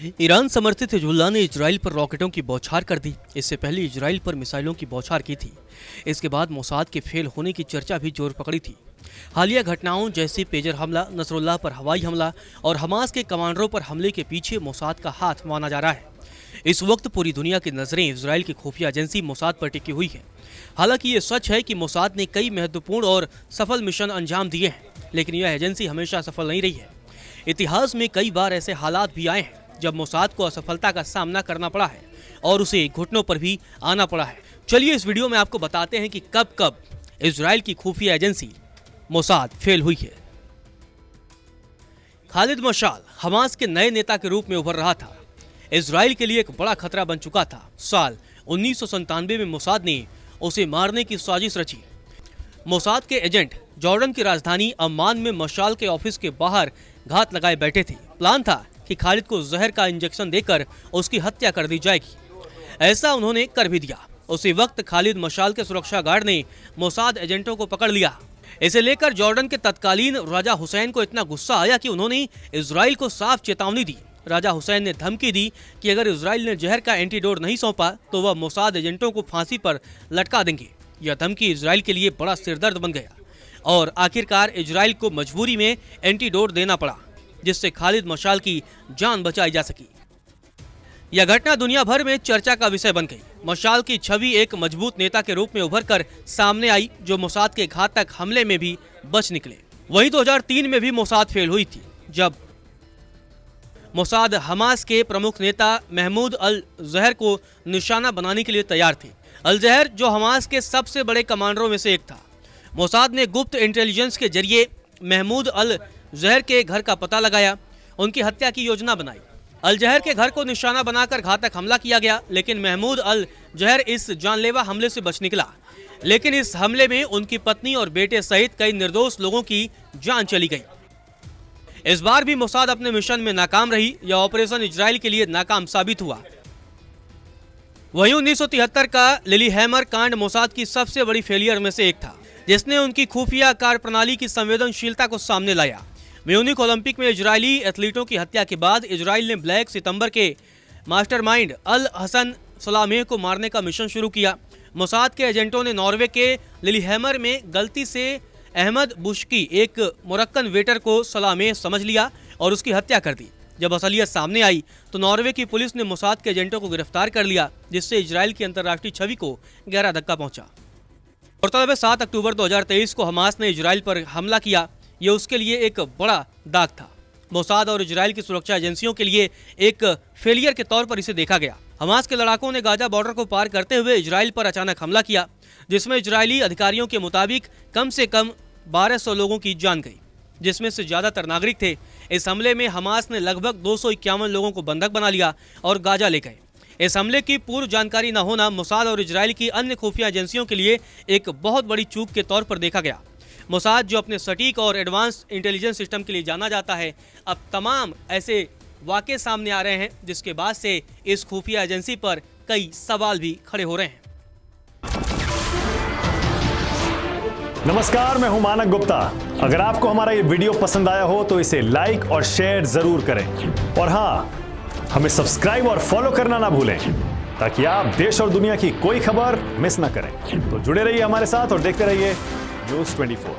Iran समर्थित Hezbollah ने Israel पर रॉकेटों की बौछार कर दी। इससे पहले इजराइल पर मिसाइलों की बौछार की थी। इसके बाद मोसाद के फेल होने की चर्चा भी जोर पकड़ी थी। हालिया घटनाओं जैसे पेजर हमला, नसरुल्लाह पर हवाई हमला और हमास के कमांडरों पर हमले के पीछे मोसाद का हाथ माना जा रहा है। इस वक्त पूरी दुनिया की नजरें इजराइल की खुफिया एजेंसी मोसाद पर टिकी हुई है। हालांकि ये सच है कि मोसाद ने कई महत्वपूर्ण और सफल मिशन अंजाम दिए हैं, लेकिन यह एजेंसी हमेशा सफल नहीं रही है। इतिहास में कई बार ऐसे हालात भी आए हैं जब मोसाद को असफलता का सामना करना पड़ा है और उसे घुटनों पर भी आना पड़ा है। चलिए इस वीडियो में आपको बताते हैं कि कब कब इजराइल की खुफिया एजेंसी मोसाद फेल हुई है। खालिद मशाल हमास के नए नेता के रूप में उभर रहा था। इजराइल के लिए एक बड़ा खतरा बन चुका था। साल 1997 में मोसाद ने उसे मारने की साजिश रची। मोसाद के एजेंट जॉर्डन की राजधानी अम्मान में मशाल के ऑफिस के बाहर घात लगाए बैठे थे। प्लान था कि खालिद को जहर का इंजेक्शन देकर उसकी हत्या कर दी जाएगी। ऐसा उन्होंने कर भी दिया। उसी वक्त खालिद मशाल के सुरक्षा गार्ड ने मोसाद एजेंटों को पकड़ लिया। इसे लेकर जॉर्डन के तत्कालीन राजा हुसैन को इतना गुस्सा आया कि उन्होंने इजराइल को साफ चेतावनी दी। राजा हुसैन ने धमकी दी कि अगर इजराइल ने जहर का एंटीडोट नहीं सौंपा तो वह मोसाद एजेंटों को फांसी पर लटका देंगे। यह धमकी इजराइल के लिए बड़ा सिरदर्द बन गया और आखिरकार इजराइल को मजबूरी में एंटीडोट देना पड़ा, जिससे खालिद मशाल की जान बचाई जा सकी। यह घटना दुनिया भर में चर्चा का विषय बन गई। मशाल की छवि एक मजबूत नेता के रूप में उभरकर सामने आई, जो मोसाद के घातक हमले में भी बच निकले। वहीं 2003 में भी मोसाद फेल हुई थी, जब मोसाद हमास के प्रमुख नेता महमूद अल जहर को निशाना बनाने के लिए तैयार थे। अल जहर जो हमास के सबसे बड़े कमांडरों में से एक था। मोसाद ने गुप्त इंटेलिजेंस के जरिए महमूद अल जहर के घर का पता लगाया, उनकी हत्या की योजना बनाई। अल जहर के घर को निशाना बनाकर घातक हमला किया गया, लेकिन महमूद अल जहर इस जानलेवा हमले से बच निकला। लेकिन इस हमले में उनकी पत्नी और बेटे सहित कई निर्दोष लोगों की जान चली गई। इस बार भी मोसाद अपने मिशन में नाकाम रही। यह ऑपरेशन इजराइल के लिए नाकाम साबित हुआ। वहीं 1973 का लिलीहैमर कांड मोसाद की सबसे बड़ी फेलियर में से एक था, जिसने उनकी खुफिया कार्यप्रणाली की संवेदनशीलता को सामने लाया। म्यूनिख ओलंपिक में इजरायली एथलीटों की हत्या के बाद इजराइल ने ब्लैक सितंबर के मास्टरमाइंड अल हसन सलामेह को मारने का मिशन शुरू किया। मोसाद के एजेंटों ने नॉर्वे के लिलीहैमर में गलती से अहमद बुश्की, एक मोरक्कन वेटर को सलामेह समझ लिया और उसकी हत्या कर दी। जब असलियत सामने आई तो नॉर्वे की पुलिस ने मोसाद के एजेंटों को गिरफ्तार कर लिया, जिससे इजराइल की अंतर्राष्ट्रीय छवि को गहरा धक्का पहुंचा। गौरतलब है 7 अक्टूबर 2023 को हमास ने इजराइल पर हमला किया। यह उसके लिए एक बड़ा दाग था। मोसाद और इजराइल की सुरक्षा एजेंसियों के लिए एक फेलियर के तौर पर इसे देखा गया। हमास के लड़ाकों ने गाजा बॉर्डर को पार करते हुए इजराइल पर अचानक हमला किया, जिसमें इजरायली अधिकारियों के मुताबिक कम से कम 1200 लोगों की जान गई, जिसमें से ज्यादातर नागरिक थे। इस हमले में हमास ने लगभग 251 लोगों को बंधक बना लिया और गाजा ले गए। इस हमले की पूर्व जानकारी न होना मोसाद और इजराइल की अन्य खुफिया एजेंसियों के लिए एक बहुत बड़ी चूक के तौर पर देखा गया। मोसाद, जो अपने सटीक और एडवांस इंटेलिजेंस सिस्टम के लिए जाना जाता है, अब तमाम ऐसे वाक़े सामने आ रहे हैं, जिसके बाद से इस खुफिया एजेंसी पर कई सवाल भी खड़े हो रहे हैं। नमस्कार, मैं हूं मानक गुप्ता। अगर आपको हमारा ये वीडियो पसंद आया हो तो इसे लाइक और शेयर जरूर करें, और हाँ, हमें सब्सक्राइब और फॉलो करना ना भूलें, ताकि आप देश और दुनिया की कोई खबर मिस ना करें। तो जुड़े रहिए हमारे साथ और देखते रहिए न्यूज़ 24।